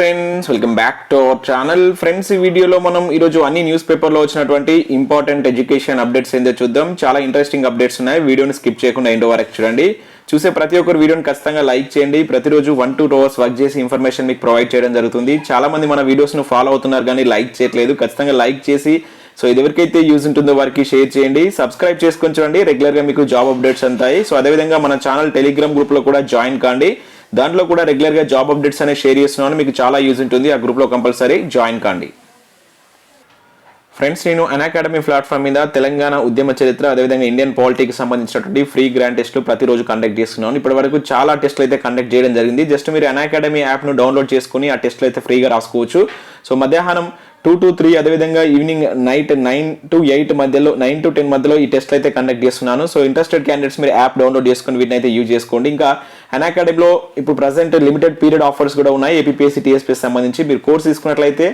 Friends, welcome back to our channel. Friends, ఈ వీడియోలో మనం ఈరోజు అన్ని న్యూస్ పేపర్లో వచ్చినటువంటి ఇంపార్టెంట్ ఎడ్యుకేషన్ అప్డేట్స్ ఏందో చూద్దాం. చాలా ఇంట్రెస్టింగ్ అప్డేట్స్ ఉన్నాయి. వీడియోని స్కిప్ చేయకుండా ఎండ్ వరకు చూడండి. చూసే ప్రతి ఒక్కరు వీడియోని ఖచ్చితంగా లైక్ చేయండి. ప్రతిరోజు 1 to 2 hours వర్క్ చేసి ఇన్ఫర్మేషన్ మీకు ప్రొవైడ్ చేయడం జరుగుతుంది. చాలా మంది మన వీడియోస్ను ఫాలో అవుతున్నారు కానీ లైక్ చేయట్లేదు. ఖచ్చితంగా లైక్ చేసి సో ఇది ఎవరికైతే యూజ్ ఉంటుందో వారికి షేర్ చేయండి. సబ్స్క్రైబ్ చేసుకొని చూడండి. రెగ్యులర్గా మీకు జాబ్ అప్డేట్స్ ఉంటాయి. సో అదేవిధంగా మన ఛానల్ టెలిగ్రామ్ గ్రూప్లో కూడా జాయిన్ కాండి. దాంట్లో కూడా రెగ్యులర్గా జాబ్ అప్డేట్స్ అనేవి షేర్ చేస్తున్నాను. మీకు చాలా యూజ్ ఉంటుంది. ఆ గ్రూప్లో కంపల్సరీ జాయిన్ కాండి. ఫ్రెండ్స్, నేను అకాడమీ ప్లాట్ఫామ్ మీద తెలంగాణ ఉద్యమ చరిత్ర అదేవిధంగా ఇండియన్ పాలిటీకి సంబంధించినటువంటి ఫ్రీ గ్రాండ్ టెస్టులు ప్రతిరోజు కండక్ట్ చేస్తున్నాను. ఇప్పటి వరకు చాలా టెస్టులు అయితే కండక్ట్ చేయడం జరిగింది. జస్ట్ మీరు అకాడమీ యాప్ను డౌన్లోడ్ చేసుకుని ఆ టెస్టులు అయితే ఫ్రీగా రాసుకోవచ్చు. సో మధ్యాహ్నం 2 to 3 అదేవిధంగా ఈవినింగ్ నైట్ 9 to 8 మధ్యలో 9 to 10 మధ్యలో ఈ టెస్ట్లు అయితే కండక్ట్ చేస్తున్నాను. సో ఇంట్రెస్టెడ్ క్యాండిడేట్స్ మీరు యాప్ డౌన్లోడ్ చేసుకుని వీటిని అయితే యూజ్ చేసుకోండి. ఇంకా అకాడమీలో ఇప్పుడు ప్రజెంట్ లిమిటెడ్ పీరియడ్ ఆఫర్స్ కూడా ఉన్నాయి. ఏపీఎస్సీ టీఎస్పీఎస్సీ సంబంధించి మీరు కోర్స్ తీసుకున్నట్లయితే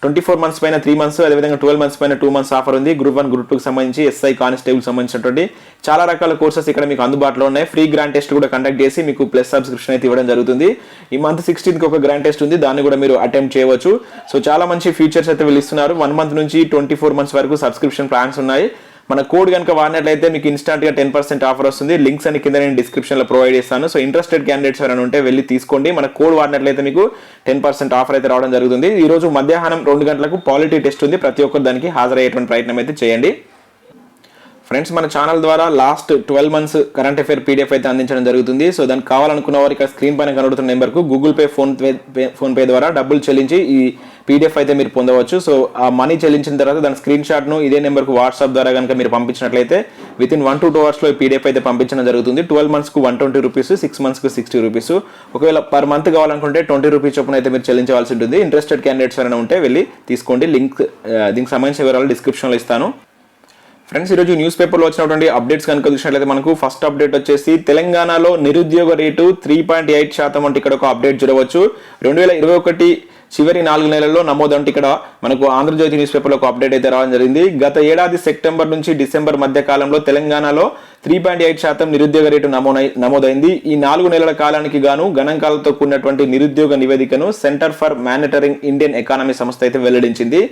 24 months పైన 3 months అదేవిధంగా 12 months పైన 2 months ఆఫర్ ఉంది. గ్రూప్ 1 గ్రూప్ 2కి సంబంధించి ఎస్ఐ కానిస్టేబుల్ సంబంధించినటువంటి చాలా రకాల కోర్సెస్ ఇక్కడ మీకు అందుబాటులో ఉన్నాయి. ఫ్రీ గ్రాండ్ టెస్ట్ కూడా కండక్ట్ చేసి మీకు ప్లస్ సబ్స్క్రిప్షన్ అయితే ఇవ్వడం జరుగుతుంది. ఈ మంత్ 16th ఒక గ్రాండ్ టెస్ట్ ఉంది. దాన్ని కూడా మీరు అటెంప్ట్ చేయవచ్చు. సో చాలా మంచి ఫీచర్స్ అయితే వీళ్ళు ఇస్తున్నారు. 1 month నుంచి 24 months వరకు సబ్స్క్రిప్షన్ ప్లాన్స్ ఉన్నాయి. మన కోడ్ కనుక వాడినట్లయితే మీకు ఇన్స్టాంట్గా 10% ఆఫర్ వస్తుంది. లింక్స్ అని కింద నేను డిస్క్రిప్షన్లో ప్రొవైడ్ చేస్తాను. సో ఇంట్రెస్టెడ్ క్యాండిడేట్స్ ఎవరైనా ఉంటే వెళ్ళి తీసుకోండి. మన కోడ్ వాడినట్లయితే మీకు 10% ఆఫర్ అయితే రావడం జరుగుతుంది. ఈ రోజు మధ్యాహ్నం 2 గంటలకు పాలిటీ టెస్ట్ ఉంది. ప్రతి ఒక్కరు దానికి హాజరయ్యేటువంటి ప్రయత్నం అయితే చేయండి. ఫ్రెండ్స్, మన ఛానల్ ద్వారా last 12 months current affair PDF అయితే అందించడం జరుగుతుంది. సో దానికి కావాలనుకున్న వారు ఇక్కడ స్క్రీన్ పైన కనబడుతున్న నెంబర్కు గూగుల్ పే ఫోన్పే ద్వారా డబ్బులు చెల్లించి ఈ పీడిఎఫ్ అయితే మీరు పొందవచ్చు. సో ఆ మనీ చెల్లించిన తర్వాత దాని స్క్రీన్ షాట్ను ఇదే నెంబర్కు వాట్సాప్ ద్వారా కనుక మీరు పంపించినట్లయితే వితిన్ 1 to 2 hours ఈ పీడిఎఫ్ అయితే పంపించడం జరుగుతుంది. 12 monthsకు 120 రూపీస్, 6 monthsకు 60 రూపీస్. ఒకవేళ పర్ మంత్ కావాలనుకుంటే 20 రూపీస్ చొప్పున అయితే మీరు చెల్లించవలసి ఉంటుంది. ఇంట్రెస్టెడ్ క్యాండిడేట్స్ ఎవరైనా ఉంటే వెళ్ళి తీసుకోండి. లింక్ దీనికి సంబంధించిన వివరాలు డిస్క్రిప్షన్లో ఇస్తాను. ఫ్రెండ్స్, ఈరోజు న్యూస్ పేపర్లో వచ్చినటువంటి అప్డేట్స్ కనుక చూసినట్లయితే మనకు ఫస్ట్ అప్డేట్ వచ్చేసి తెలంగాణలో నిరుద్యోగ రేటు 3.8% అంటే ఇక్కడ ఒక అప్డేట్ చూడవచ్చు. 2021 చివరి 4 నెలల్లో నమోదు అంటే ఇక్కడ మనకు ఆంధ్రజ్యోతి న్యూస్ పేపర్లో ఒక అప్డేట్ అయితే రావడం జరిగింది. గత ఏడాది సెప్టెంబర్ నుంచి డిసెంబర్ మధ్య కాలంలో తెలంగాణలో 3.8% నిరుద్యోగ రేటు నమోదైంది. ఈ 4 నెలల కాలానికి గాను గణాంకాలతో కూడినటువంటి నిరుద్యోగ నివేదికను centre for monitoring Indian economy సంస్థ అయితే వెల్లడించింది.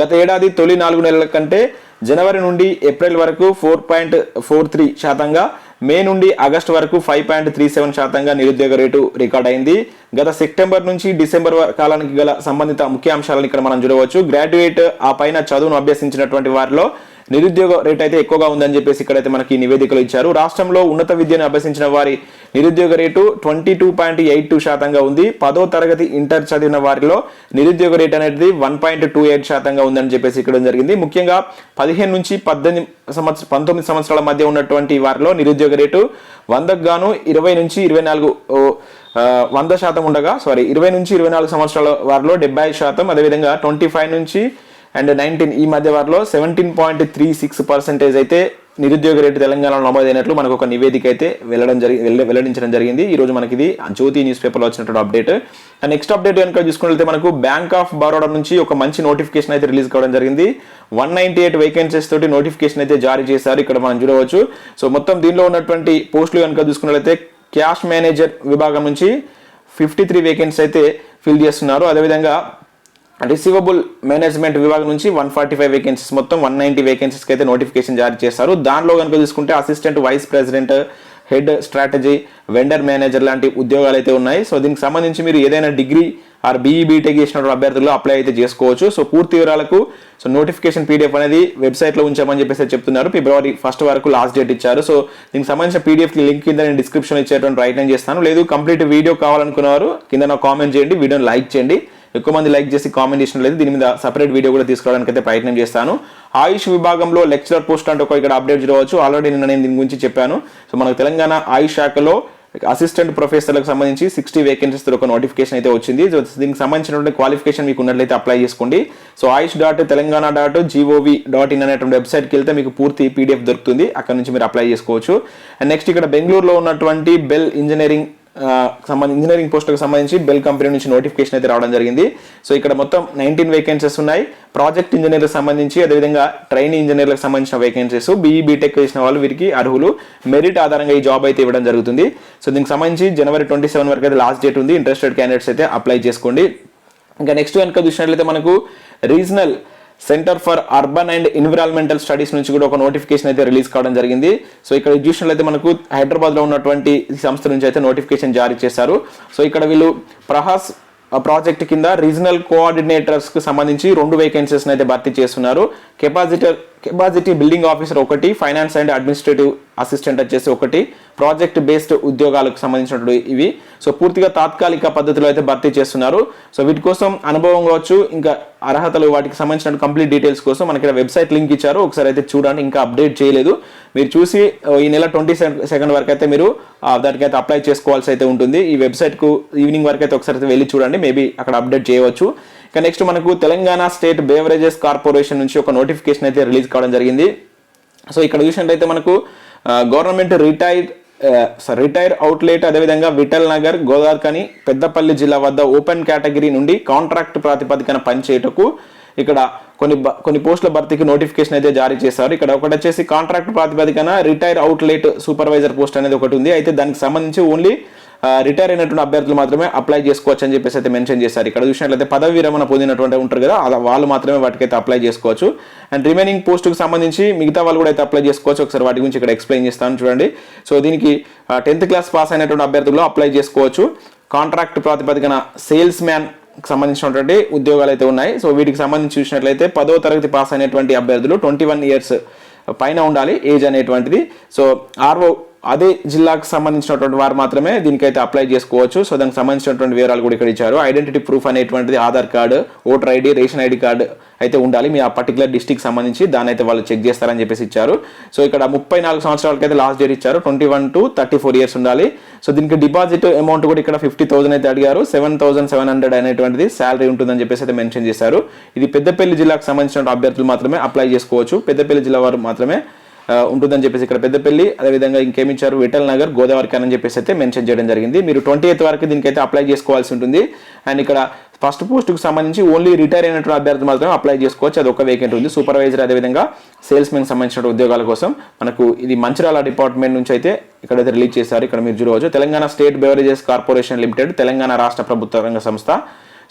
గత ఏడాది తొలి 4 నెలల కంటే జనవరి నుండి ఏప్రిల్ వరకు 4.43%, మే నుండి ఆగస్టు వరకు 5.37% నిరుద్యోగ రేటు రికార్డ్ అయింది. గత సెప్టెంబర్ నుంచి డిసెంబర్ కాలానికి గల సంబంధిత ముఖ్యాంశాలను ఇక్కడ మనం చూడవచ్చు. గ్రాడ్యుయేట్ ఆ పైన చదువును అభ్యసించినటువంటి వారిలో నిరుద్యోగ రేట్ అయితే ఎక్కువగా ఉందని చెప్పేసి ఇక్కడైతే మనకి నివేదికలు ఇచ్చారు. రాష్ట్రంలో ఉన్నత విద్యను అభ్యసించిన వారి నిరుద్యోగ రేటు 22.82% ఉంది. 10వ తరగతి ఇంటర్ చదివిన వారిలో నిరుద్యోగ రేట్ అనేది 1.28% ఉందని చెప్పేసి ఇక్కడ జరిగింది. ముఖ్యంగా 15 నుంచి 19 సంవత్సరాల మధ్య ఉన్నటువంటి వారిలో నిరుద్యోగ రేటు 100కు గాను 20 నుంచి 24 100% ఉండగా 20 నుంచి 24 సంవత్సరాల వారిలో 70%, అదేవిధంగా 25 నుంచి 19 ఈ మధ్య వారిలో 17.36% అయితే నిరుద్యోగ రేటు తెలంగాణలో నమోదైనట్లు మనకు ఒక నివేదిక అయితే వెల్లడించడం జరిగింది. ఈ రోజు మనకి ఇది జ్యోతి న్యూస్ పేపర్లో వచ్చినటువంటి అప్డేట్. నెక్స్ట్ అప్డేట్ కనుక చూసుకున్నట్లయితే మనకు బ్యాంక్ ఆఫ్ బరోడా నుంచి ఒక మంచి నోటిఫికేషన్ అయితే రిలీజ్ కావడం జరిగింది. 198 వేకెన్సీస్ తోటి నోటిఫికేషన్ అయితే జారీ చేశారు. ఇక్కడ మనం చూడవచ్చు. సో మొత్తం దీనిలో ఉన్నటువంటి పోస్టులు కనుక చూసుకున్నట్లయితే క్యాష్ మేనేజర్ విభాగం నుంచి 53 వేకెన్సీ అయితే ఫిల్ చేస్తున్నారు. అదేవిధంగా రిసీవబుల్ మేనేజ్మెంట్ విభాగం నుంచి 145 వేకెన్సీస్, మొత్తం 190 వేకెన్సీస్కి అయితే నోటిఫికేషన్ జారీ చేస్తారు. దానిలో కనుక చూసుకుంటే assistant vice president, head strategy, vendor manager లాంటి ఉద్యోగాలు అయితే ఉన్నాయి. సో దీనికి సంబంధించి మీరు ఏదైనా డిగ్రీ ఆర్ బీఈ బీటెక్ చేసిన అభ్యర్థులు అప్లై అయితే చేసుకోవచ్చు. సో పూర్తి వివరాలకు నోటిఫికేషన్ పీడిఎఫ్ అనేది వెబ్సైట్లో ఉంచామని చెప్పేసి చెప్తున్నారు. February 1st వరకు లాస్ట్ డేట్ ఇచ్చారు. సో దీనికి సంబంధించిన పీడిఎఫ్ లింక్ కింద నేను డిస్క్రిప్షన్ ఇచ్చేటువంటి ప్రయత్నం చేస్తాను. లేదు కంప్లీట్ వీడియో కావాలనుకున్నవారు కింద నాకు కామెంట్ చేయండి, వీడియోని లైక్ చేయండి. ఎక్కువ మంది లైక్ చేసి కామెంట్ చేసినట్లయితే దీని మీద సపరేట్ వీడియో కూడా తీసుకురావడానికి అయితే ప్రయత్నం చేస్తాను. ఆయుష్ విభాగంలో లెక్చరర్ పోస్ట్ అంటే ఇక్కడ అప్డేట్ చూడవచ్చు. ఆల్రెడీ నిన్న నేను దీని గురించి చెప్పాను. సో మనకు తెలంగాణ ఆయుష్ శాఖలో అసిస్టెంట్ ప్రొఫెసర్లకు సంబంధించి 60 వేకెన్సీస్ ఒక నోటిఫికేషన్ అయితే వచ్చింది. సో దీనికి సంబంధించినటువంటి క్వాలిఫికేషన్ మీకు ఉన్నట్లయితే అప్లై చేసుకోండి. సో ayush.telangana.gov.in అనేటువంటి వెబ్సైట్కి వెళ్తే మీకు పూర్తి పీడిఎఫ్ దొరుకుతుంది. అక్కడ నుంచి మీరు అప్లై చేసుకోవచ్చు. అండ్ నెక్స్ట్ ఇక్కడ బెంగళూరులో ఉన్నటువంటి బెల్ ఇంజనీరింగ్ ఇంజనీరింగ్ పోస్టులకు సంబంధించి బెల్ కంపెనీ నుంచి నోటిఫికేషన్ అయితే రావడం జరిగింది. సో ఇక్కడ మొత్తం 19 వేకెన్సీస్ ఉన్నాయి. ప్రాజెక్ట్ ఇంజనీర్లకు సంబంధించి అదేవిధంగా ట్రైనీ ఇంజనీర్లకు సంబంధించిన వేకెన్సీస్, బీఈ బీటెక్ చేసిన వాళ్ళు వీరికి అర్హులు. మెరిట్ ఆధారంగా ఈ జాబ్ అయితే ఇవ్వడం జరుగుతుంది. సో దీనికి సంబంధించి January 27 వరకు అయితే లాస్ట్ డేట్ ఉంది. ఇంట్రెస్టెడ్ క్యాండిడేట్స్ అయితే అప్లై చేసుకోండి. ఇంకా నెక్స్ట్ కనుక చూసినట్లయితే మనకు regional centre for urban and environmental studies నుంచి కూడా ఒక నోటిఫికేషన్ అయితే రిలీజ్ కావడం జరిగింది. సో ఇక్కడ చూసినట్లయితే మనకు హైదరాబాద్లో ఉన్నటువంటి సంస్థ నుంచి అయితే నోటిఫికేషన్ జారీ చేశారు. సో ఇక్కడ వీళ్ళు ప్రహాస్ ప్రాజెక్ట్ కింద రీజనల్ కోఆర్డినేటర్స్కి సంబంధించి 2 వేకెన్సీస్ అయితే భర్తీ చేస్తున్నారు. Capacity building officer 1, finance and administrative assistant వచ్చేసి 1, ప్రాజెక్ట్ బేస్డ్ ఉద్యోగాలకు సంబంధించినటువంటి ఇవి. సో పూర్తిగా తాత్కాలిక పద్ధతిలో అయితే భర్తీ చేస్తున్నారు. సో వీటి కోసం అనుభవం కావచ్చు, ఇంకా అర్హతలు, వాటికి సంబంధించిన కంప్లీట్ డీటెయిల్స్ కోసం మనకి వెబ్సైట్ లింక్ ఇచ్చారు, ఒకసారి అయితే చూడండి. ఇంకా అప్డేట్ చేయలేదు, మీరు చూసి ఈ నెల 22 వరకు అయితే మీరు దానికైతే అప్లై చేసుకోవాల్సి అయితే ఉంటుంది. ఈ వెబ్సైట్కు ఈవినింగ్ వరకు అయితే ఒకసారి అయితే వెళ్ళి చూడండి, మేబీ అక్కడ అప్డేట్ చేయవచ్చు. ఇక నెక్స్ట్ మనకు తెలంగాణ స్టేట్ బేవరేజెస్ కార్పొరేషన్ నుంచి ఒక నోటిఫికేషన్ అయితే రిలీజ్ కావడం జరిగింది. సో ఇక్కడ చూసినట్టయితే మనకు గవర్నమెంట్ రిటైర్ అవుట్లెట్, అదేవిధంగా విఠల్ నగర్, గోదావరిఖని, పెద్దపల్లి జిల్లా వద్ద ఓపెన్ కేటగిరీ నుండి కాంట్రాక్ట్ ప్రాతిపదికన పనిచేయటకు ఇక్కడ కొన్ని పోస్టుల భర్తీకి నోటిఫికేషన్ అయితే జారీ చేశారు. ఇక్కడ ఒకటి వచ్చేసి కాంట్రాక్ట్ ప్రాతిపదికన రిటైర్ అవుట్లెట్ సూపర్వైజర్ పోస్ట్ అనేది ఒకటి ఉంది. అయితే దానికి సంబంధించి ఓన్లీ రిటైర్ అయినటువంటి అభ్యర్థులు మాత్రమే అప్లై చేసుకోవచ్చు అని చెప్పేసి అయితే మెన్షన్ చేశారు. ఇక్కడ చూసినట్లయితే పదవి విరమణ పొందినటువంటి ఉంటారు కదా, వాళ్ళు మాత్రమే వాటికైతే అప్లై చేసుకోవచ్చు. అండ్ రిమైనింగ్ పోస్టుకు సంబంధించి మిగతా వాళ్ళు కూడా అయితే అప్లై చేసుకోవచ్చు. ఒకసారి వాటి గురించి ఇక్కడ ఎక్స్ప్లెయిన్ చేస్తాను చూడండి. సో దీనికి 10th క్లాస్ పాస్ అయినటువంటి అభ్యర్థులు అప్లై చేసుకోవచ్చు. కాంట్రాక్ట్ ప్రాతిపదికన సేల్స్ మ్యాన్ సంబంధించినటువంటి ఉద్యోగాలు అయితే ఉన్నాయి. సో వీటికి సంబంధించి చూసినట్లయితే 10వ తరగతి పాస్ అయినటువంటి అభ్యర్థులు 21 years పైన ఉండాలి ఏజ్ అనేటువంటిది. సో ఆర్ఓ అదే జిల్లాకు సంబంధించినటువంటి వారు మాత్రమే దీనికైతే అప్లై చేసుకోవచ్చు. సో దానికి సంబంధించినటువంటి వివరాలు కూడా ఇక్కడ ఇచ్చారు. ఐడెంటిటీ ప్రూఫ్ అనేటువంటిది Aadhaar card, voter ID, ration ID card అయితే ఉండాలి. మీ ఆ పర్టికులర్ డిస్టిక్ సంబంధించి దాన్ని అయితే వాళ్ళు చెక్ చేస్తారని చెప్పేసి ఇచ్చారు. సో ఇక్కడ 34 సంవత్సరాలకి అయితే లాస్ట్ డేట్ ఇచ్చారు. 21 to 34 years ఉండాలి. సో దీనికి డిపాజిట్ అమౌంట్ కూడా ఇక్కడ 50,000 అయితే అడిగారు. 7,700 అనేటువంటిది శాలరీ ఉంటుందని చెప్పేసి అయితే మెన్షన్ చేశారు. ఇది పెద్దపల్లి జిల్లాకు సంబంధించిన అభ్యర్థులు మాత్రమే అప్లై చేసుకోవచ్చు. పెద్దపల్లి జిల్లా వారు మాత్రమే ఉంటుందని చెప్పేసి ఇక్కడ పెద్దపల్లి, అదేవిధంగా ఇంకేమిచ్చారు విఠల్ నగర్, గోదావరిఖని అని చెప్పేసి అయితే మెన్షన్ చేయడం జరిగింది. మీరు 20th వరకు దీనికైతే అప్లై చేసుకోవాల్సి ఉంటుంది. అండ్ ఇక్కడ ఫస్ట్ పోస్టుకు సంబంధించి ఓన్లీ రిటైర్ అయినటువంటి అభ్యర్థులు మాత్రమే అప్లై చేసుకోవచ్చు. అది ఒక వేకెంట్ ఉంది. సూపర్వైజర్, అదేవిధంగా సేల్స్ మెన్ సంబంధించిన ఉద్యోగాల కోసం మనకు ఇది మంచిర్యాల డిపార్ట్మెంట్ నుంచి అయితే ఇక్కడైతే రిలీజ్ చేశారు. ఇక్కడ మీరు చూడవచ్చు Telangana state beverages corporation limited, Telangana రాష్ట్ర ప్రభుత్వ రంగ సంస్థ.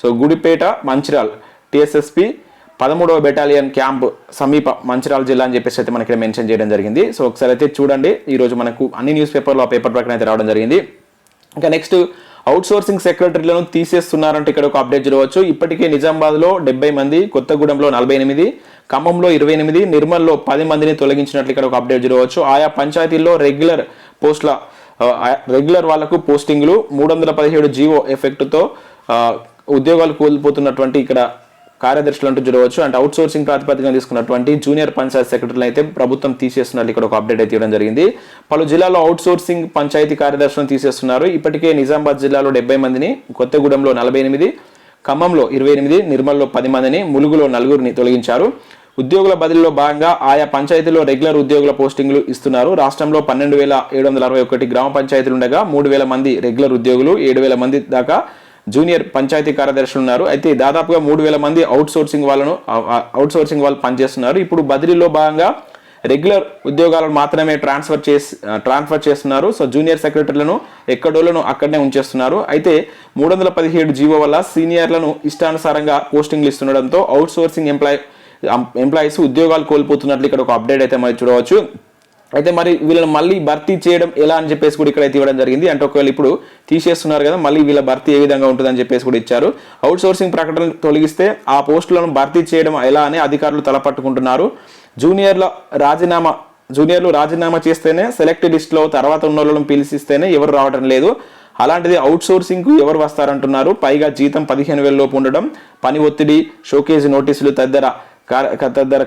సో గుడిపేట, మంచిర్యాల, TSSP 13వ బెటాలియన్ క్యాంప్ సమీప మంచిర్యాల జిల్లా అని చెప్పేసి అయితే మనకి మెన్షన్ చేయడం జరిగింది. సో ఒకసారి అయితే చూడండి. ఈరోజు మనకు అన్ని న్యూస్ పేపర్లో ఆ పేపర్ ప్రకారం అయితే రావడం జరిగింది. ఇంకా నెక్స్ట్ అవుట్సోర్సింగ్ సెక్రటరీలను తీసేస్తున్నారంటే ఇక్కడ ఒక అప్డేట్ చూడవచ్చు. ఇప్పటికే నిజామాబాద్లో 70 మంది, కొత్తగూడెంలో 48, ఖమ్మంలో 28, నిర్మల్లో 10 మందిని తొలగించినట్లు ఇక్కడ ఒక అప్డేట్ చూడవచ్చు. ఆయా పంచాయతీల్లో రెగ్యులర్ వాళ్లకు పోస్టింగ్లు 317 జీవో ఎఫెక్ట్తో ఉద్యోగాలు కోల్పోతున్నటువంటి ఇక్కడ కార్యదర్శులు అంటూ చూడవచ్చు. అంటే అవుట్ సోర్సింగ్ ప్రాతిపదికన తీసుకున్నటువంటి జూనియర్ పంచాయతీ సెక్రటరీలు అయితే ప్రభుత్వం తీసేస్తున్నట్లు ఇక్కడ ఒక అప్డేట్ అయితే ఇవ్వడం జరిగింది. పలు జిల్లాలో అవుట్ సోర్సింగ్ పంచాయతీ కార్యదర్శులను తీసేస్తున్నారు. ఇప్పటికే నిజామాబాద్ జిల్లాలో 70 మందిని, కొత్తగూడెంలో 48, ఖమ్మంలో 28, నిర్మల్లో 10 మందిని, ములుగులో 4 తొలగించారు. ఉద్యోగుల బదిలీలో భాగంగా ఆయా పంచాయతీలో రెగ్యులర్ ఉద్యోగుల పోస్టింగ్లు ఇస్తున్నారు. రాష్ట్రంలో 12,761 గ్రామ పంచాయతీలు ఉండగా 3,000 మంది రెగ్యులర్ ఉద్యోగులు, 7,000 మంది దాకా జూనియర్ పంచాయతీ కార్యదర్శులు ఉన్నారు. అయితే దాదాపుగా 3,000 మంది అవుట్ సోర్సింగ్ వాళ్ళు పనిచేస్తున్నారు. ఇప్పుడు బదిలీలో భాగంగా రెగ్యులర్ ఉద్యోగాలను మాత్రమే ట్రాన్స్ఫర్ చేస్తున్నారు. సో జూనియర్ సెక్రటరీలను ఎక్కడోళ్లను అక్కడనే ఉంచేస్తున్నారు. అయితే 317 జీవో వల్ల సీనియర్లను ఇష్టానుసారంగా పోస్టింగ్లు ఇస్తుండడంతో అవుట్ సోర్సింగ్ ఎంప్లాయీస్ ఉద్యోగాలు కోల్పోతున్నట్లు ఇక్కడ ఒక అప్డేట్ అయితే మనం చూడవచ్చు. అయితే మరి వీళ్ళని మళ్ళీ భర్తీ చేయడం ఎలా అని చెప్పేసి కూడా ఇక్కడ అయితే ఇవ్వడం జరిగింది. అంటే ఒకవేళ ఇప్పుడు తీసేస్తున్నారు కదా, మళ్ళీ వీళ్ళ భర్తీ ఏ విధంగా ఉంటుందని చెప్పేసి కూడా ఇచ్చారు. అవుట్ సోర్సింగ్ ప్రకటన తొలగిస్తే ఆ పోస్టులను భర్తీ చేయడం ఎలా అని అధికారులు తలపట్టుకుంటున్నారు. జూనియర్లు రాజీనామా చేస్తేనే సెలెక్ట్ లిస్ట్లో తర్వాత ఉన్న వాళ్ళని పిలిచిస్తేనే ఎవరు రావడం లేదు. అలాంటిది అవుట్ సోర్సింగ్కు ఎవరు వస్తారంటున్నారు. పైగా జీతం 15,000 లోపు ఉండడం, పని ఒత్తిడి, షోకేజ్ నోటీసులు తదితర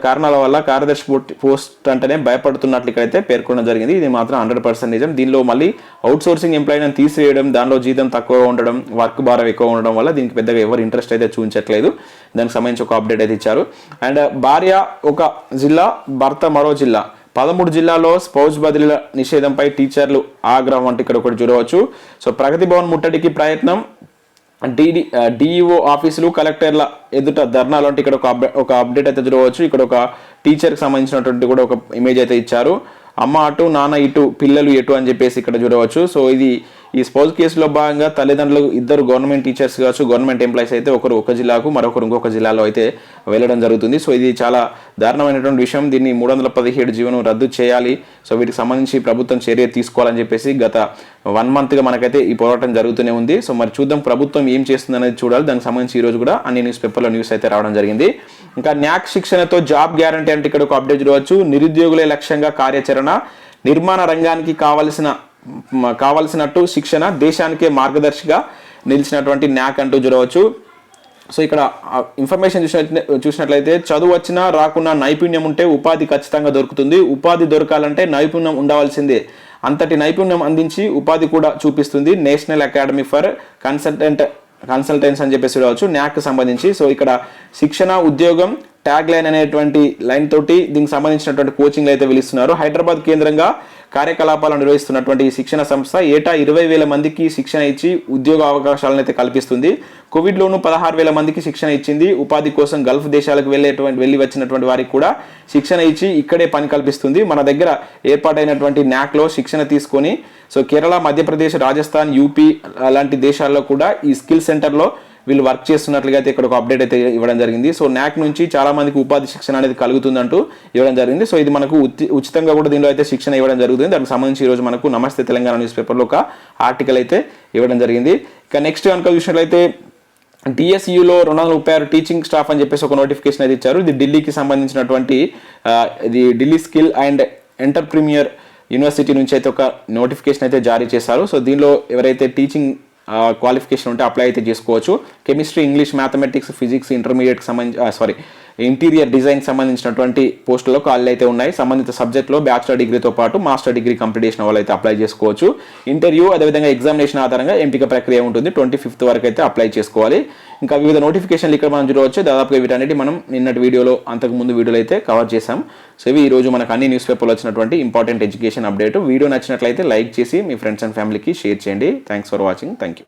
కారణాల వల్ల కార్యదర్శి పోస్ట్ అంటేనే భయపడుతున్నట్లు ఇక్కడైతే పేర్కొనడం జరిగింది. ఇది మాత్రం 100% నిజం. దీనిలో మళ్ళీ అవుట్ సోర్సింగ్ ఎంప్లాయీని తీసివేయడం, దానిలో జీతం తక్కువగా ఉండడం, వర్క్ భారం ఎక్కువ ఉండడం వల్ల దీనికి పెద్దగా ఎవరు ఇంట్రెస్ట్ అయితే చూపించట్లేదు. దానికి సంబంధించి ఒక అప్డేట్ అయితే ఇచ్చారు. అండ్ భార్య ఒక జిల్లా, భర్త మరో జిల్లా, 13 జిల్లాల్లో స్పౌజ్ బదిలీల నిషేధంపై టీచర్లు ఆగ్రహం అంటే ఇక్కడ ఒకటి చూడవచ్చు. సో ప్రగతి భవన్ ముట్టడికి ప్రయత్నం, డిఈఓ ఆఫీసులు, కలెక్టర్ల ఎదుట ధర్నాలు అంటే ఇక్కడ ఒక అప్డేట్ అయితే చూడవచ్చు. ఇక్కడ ఒక టీచర్కి సంబంధించినటువంటి కూడా ఒక ఇమేజ్ అయితే ఇచ్చారు. అమ్మ అటు, నాన్న ఇటు, పిల్లలు ఎటు అని చెప్పేసి ఇక్కడ చూడవచ్చు. సో ఇది ఈ స్పౌజ్ కేసులో భాగంగా తల్లిదండ్రులు ఇద్దరు గవర్నమెంట్ టీచర్స్ కావచ్చు, గవర్నమెంట్ ఎంప్లాయీస్ అయితే ఒకరు ఒక జిల్లాకు మరొకరు ఇంకొక జిల్లాలో అయితే వెళ్ళడం జరుగుతుంది. సో ఇది చాలా దారుణమైనటువంటి విషయం. దీన్ని 317 జీవోను రద్దు చేయాలి. సో వీటికి సంబంధించి ప్రభుత్వం చర్య తీసుకోవాలని చెప్పేసి గత 1 మంత్గా మనకైతే ఈ పోరాటం జరుగుతూనే ఉంది. సో మరి చూద్దాం ప్రభుత్వం ఏం చేస్తుంది అనేది చూడాలి. దానికి సంబంధించి ఈ రోజు కూడా అన్ని న్యూస్ పేపర్లో న్యూస్ అయితే రావడం జరిగింది. ఇంకా న్యాక్ శిక్షణతో జాబ్ గ్యారంటీ అంటే ఇక్కడ ఒక అప్డేట్ చూడవచ్చు. నిరుద్యోగులే లక్ష్యంగా కార్యాచరణ, నిర్మాణ రంగానికి కావాల్సినట్టు శిక్షణ, దేశానికే మార్గదర్శిగా నిలిచినటువంటి న్యాక్ అంటూ చూడవచ్చు. సో ఇక్కడ ఇన్ఫర్మేషన్ చూసినట్లయితే చదువు వచ్చినా రాకున్నా నైపుణ్యం ఉంటే ఉపాధి ఖచ్చితంగా దొరుకుతుంది. ఉపాధి దొరకాలంటే నైపుణ్యం ఉండవలసిందే. అంతటి నైపుణ్యం అందించి ఉపాధి కూడా చూపిస్తుంది నేషనల్ అకాడమీ ఫర్ కన్సల్టెన్స్ అని చెప్పేసి చూడవచ్చు న్యాక్ సంబంధించి. సో ఇక్కడ శిక్షణ, ఉద్యోగం, ట్యాగ్ లైన్ అనేటువంటి లైన్ తోటి దీనికి సంబంధించినటువంటి కోచింగ్లు అయితే పిలుస్తున్నారు. హైదరాబాద్ కేంద్రంగా కార్యకలాపాలు నిర్వహిస్తున్నటువంటి ఈ శిక్షణ సంస్థ ఏటా 20,000 మందికి శిక్షణ ఇచ్చి ఉద్యోగ అవకాశాలను అయితే కల్పిస్తుంది. కోవిడ్లోనూ 16,000 మందికి శిక్షణ ఇచ్చింది. ఉపాధి కోసం గల్ఫ్ దేశాలకు వెళ్ళి వచ్చినటువంటి వారికి కూడా శిక్షణ ఇచ్చి ఇక్కడే పని కల్పిస్తుంది. మన దగ్గర ఏర్పాటైనటువంటి న్యాక్లో శిక్షణ తీసుకొని సో కేరళ, మధ్యప్రదేశ్, రాజస్థాన్, యూపీ అలాంటి దేశాల్లో కూడా ఈ స్కిల్ సెంటర్లో వీళ్ళు వర్క్ చేస్తున్నట్లుగా అయితే ఇక్కడ ఒక అప్డేట్ అయితే ఇవ్వడం జరిగింది. సో న్యాక్ నుంచి చాలా మందికి ఉపాధి శిక్షణ అనేది కలుగుతుందంటూ ఇవ్వడం జరిగింది. సో ఇది మనకు ఉచితంగా కూడా దీనిలో అయితే శిక్షణ ఇవ్వడం జరుగుతుంది. దానికి సంబంధించి ఈరోజు మనకు నమస్తే తెలంగాణ న్యూస్ పేపర్లో ఒక ఆర్టికల్ అయితే ఇవ్వడం జరిగింది. ఇక నెక్స్ట్ కనుక చూసినట్లయితే డిఎస్యులో 236 టీచింగ్ స్టాఫ్ అని చెప్పేసి ఒక నోటిఫికేషన్ అయితే ఇచ్చారు. ఇది ఢిల్లీకి సంబంధించినటువంటి ఇది Delhi skill and entrepreneur university నుంచి అయితే ఒక నోటిఫికేషన్ అయితే జారీ చేశారు. సో దీనిలో ఎవరైతే టీచింగ్ క్వాలిఫికేషన్ ఉంటే అప్లై అయితే చేసుకోవచ్చు. కెమిస్ట్రీ, ఇంగ్లీష్, మ్యాథమెటిక్స్, ఫిజిక్స్, ఇంటర్మీడియట్కి సంబంధించి ఇంటీరియర్ డిజైన్ సంబంధించినటువంటి పోస్టులో ఖాళీలు అయితే ఉన్నాయి. సంబంధిత సబ్జెక్ట్లో బ్యాచిలర్ డిగ్రీతో పాటు మాస్టర్ డిగ్రీ కంప్లీట్ చేసిన వాళ్ళు అయితే అప్లై చేసుకోవచ్చు. ఇంటర్వ్యూ అదేవిధంగా ఎగ్జామినేషన్ ఆధారంగా ఎంపిక ప్రక్రియ ఉంటుంది. 25th వరకు అయితే అప్లై చేసుకోవాలి. ఇంకా వివిధ నోటిఫికేషన్లు ఇక్కడ మనం చూడవచ్చు. దాదాపుగా వీటన్నిటి మనం నిన్నటి వీడియోలో అంతకుముందు వీడియోలో అయితే కవర్ చేసాం. సో ఇవి ఈరోజు మనకు అన్ని న్యూస్ పేపర్లో వచ్చినటువంటి ఇంపార్టెంట్ ఎడ్యుకేషన్ అప్డేట్. వీడియో నచ్చినట్లయితే లైక్ చేసి మీ ఫ్రెండ్స్ అండ్ ఫ్యామిలీకి షేర్ చేయండి. Thanks for watching. Thank you.